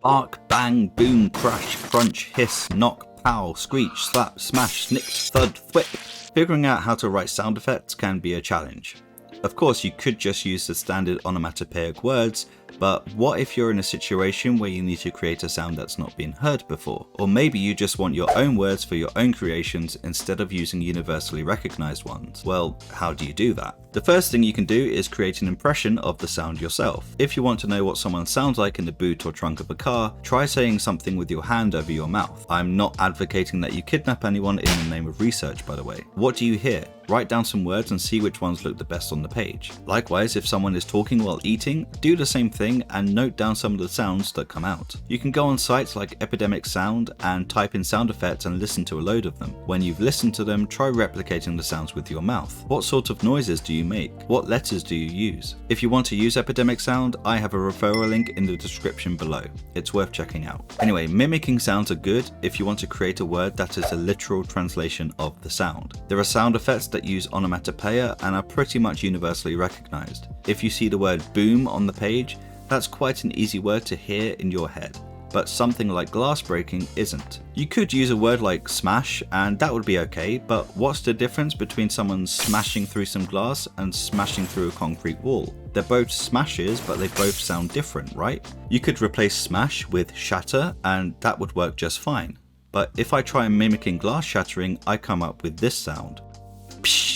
Bark, bang, boom, crash, crunch, hiss, knock, pow, screech, slap, smash, snick, thud, thwip. Figuring out how to write sound effects can be a challenge. Of course, you could just use the standard onomatopoeic words, but what if you're in a situation where you need to create a sound that's not been heard before? Or maybe you just want your own words for your own creations instead of using universally recognized ones. Well, how do you do that? The first thing you can do is create an impression of the sound yourself. If you want to know what someone sounds like in the boot or trunk of a car, try saying something with your hand over your mouth. I'm not advocating that you kidnap anyone in the name of research, by the way. What do you hear? Write down some words and see which ones look the best on the page. Likewise, if someone is talking while eating, do the same thing and note down some of the sounds that come out. You can go on sites like Epidemic Sound and type in sound effects and listen to a load of them. When you've listened to them, try replicating the sounds with your mouth. What sort of noises do you make? What letters do you use? If you want to use Epidemic Sound, I have a referral link in the description below. It's worth checking out. Anyway, mimicking sounds are good if you want to create a word that is a literal translation of the sound. There are sound effects that use onomatopoeia and are pretty much universally recognized. If you see the word boom on the page, that's quite an easy word to hear in your head. But something like glass breaking isn't. You could use a word like smash and that would be okay, but what's the difference between someone smashing through some glass and smashing through a concrete wall? They're both smashes, but they both sound different, right? You could replace smash with shatter and that would work just fine. But if I try mimicking glass shattering, I come up with this sound. Psh.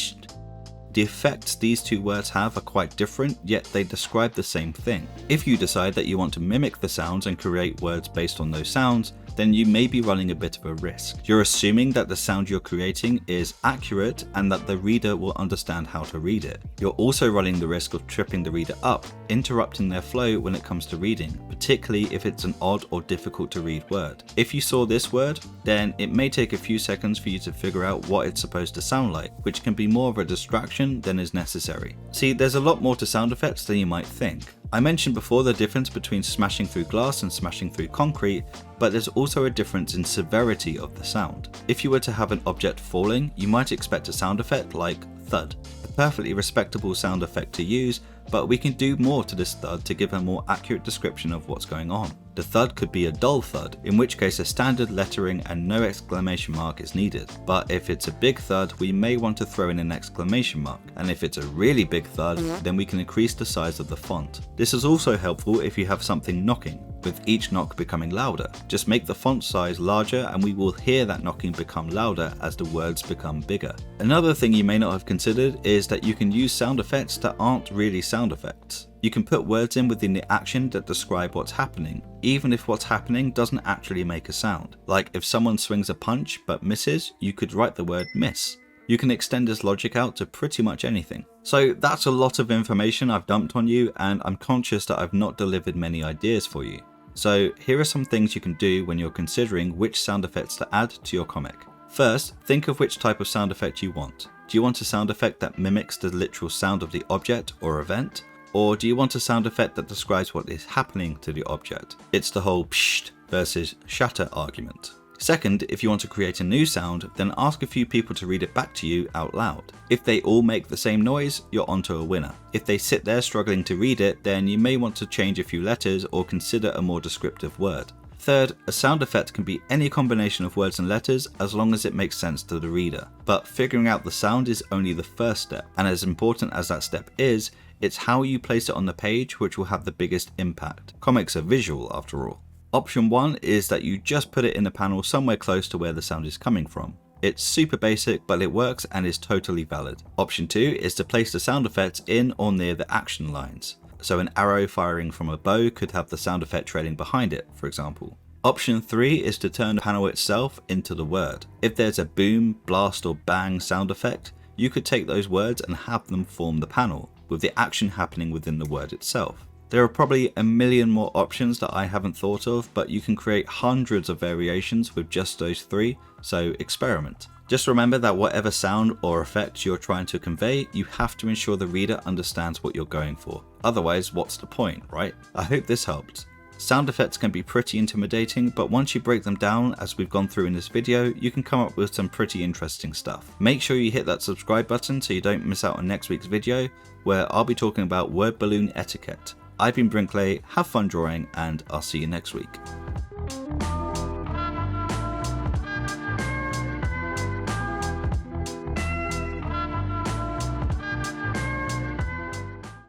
The effects these two words have are quite different, yet they describe the same thing. If you decide that you want to mimic the sounds and create words based on those sounds, then you may be running a bit of a risk. You're assuming that the sound you're creating is accurate and that the reader will understand how to read it. You're also running the risk of tripping the reader up, interrupting their flow when it comes to reading, particularly if it's an odd or difficult to read word. If you saw this word, then it may take a few seconds for you to figure out what it's supposed to sound like, which can be more of a distraction than is necessary. See, there's a lot more to sound effects than you might think. I mentioned before the difference between smashing through glass and smashing through concrete, but there's also a difference in severity of the sound. If you were to have an object falling, you might expect a sound effect like thud. A perfectly respectable sound effect to use, but we can do more to this thud to give a more accurate description of what's going on. The thud could be a dull thud, in which case a standard lettering and no exclamation mark is needed. But if it's a big thud, we may want to throw in an exclamation mark. And if it's a really big thud, then we can increase the size of the font. This is also helpful if you have something knocking, with each knock becoming louder. Just make the font size larger and we will hear that knocking become louder as the words become bigger. Another thing you may not have considered is that you can use sound effects that aren't really sound effects. You can put words in within the action that describe what's happening, even if what's happening doesn't actually make a sound. Like if someone swings a punch but misses, you could write the word miss. You can extend this logic out to pretty much anything. So that's a lot of information I've dumped on you, and I'm conscious that I've not delivered many ideas for you. So here are some things you can do when you're considering which sound effects to add to your comic. First, think of which type of sound effect you want. Do you want a sound effect that mimics the literal sound of the object or event? Or do you want a sound effect that describes what is happening to the object? It's the whole psht versus shatter argument. Second, if you want to create a new sound, then ask a few people to read it back to you out loud. If they all make the same noise, you're onto a winner. If they sit there struggling to read it, then you may want to change a few letters or consider a more descriptive word. Third, a sound effect can be any combination of words and letters as long as it makes sense to the reader. But figuring out the sound is only the first step, and as important as that step is, it's how you place it on the page which will have the biggest impact. Comics are visual after all. Option 1 is that you just put it in a panel somewhere close to where the sound is coming from. It's super basic, but it works and is totally valid. Option 2 is to place the sound effects in or near the action lines. So an arrow firing from a bow could have the sound effect trailing behind it, for example. Option 3 is to turn the panel itself into the word. If there's a boom, blast or bang sound effect, you could take those words and have them form the panel, with the action happening within the word itself. There are probably a million more options that I haven't thought of, but you can create hundreds of variations with just those 3, so experiment. Just remember that whatever sound or effect you're trying to convey, you have to ensure the reader understands what you're going for. Otherwise, what's the point, right? I hope this helped. Sound effects can be pretty intimidating, but once you break them down, as we've gone through in this video, you can come up with some pretty interesting stuff. Make sure you hit that subscribe button so you don't miss out on next week's video, where I'll be talking about word balloon etiquette. I've been Brinkley, have fun drawing, and I'll see you next week.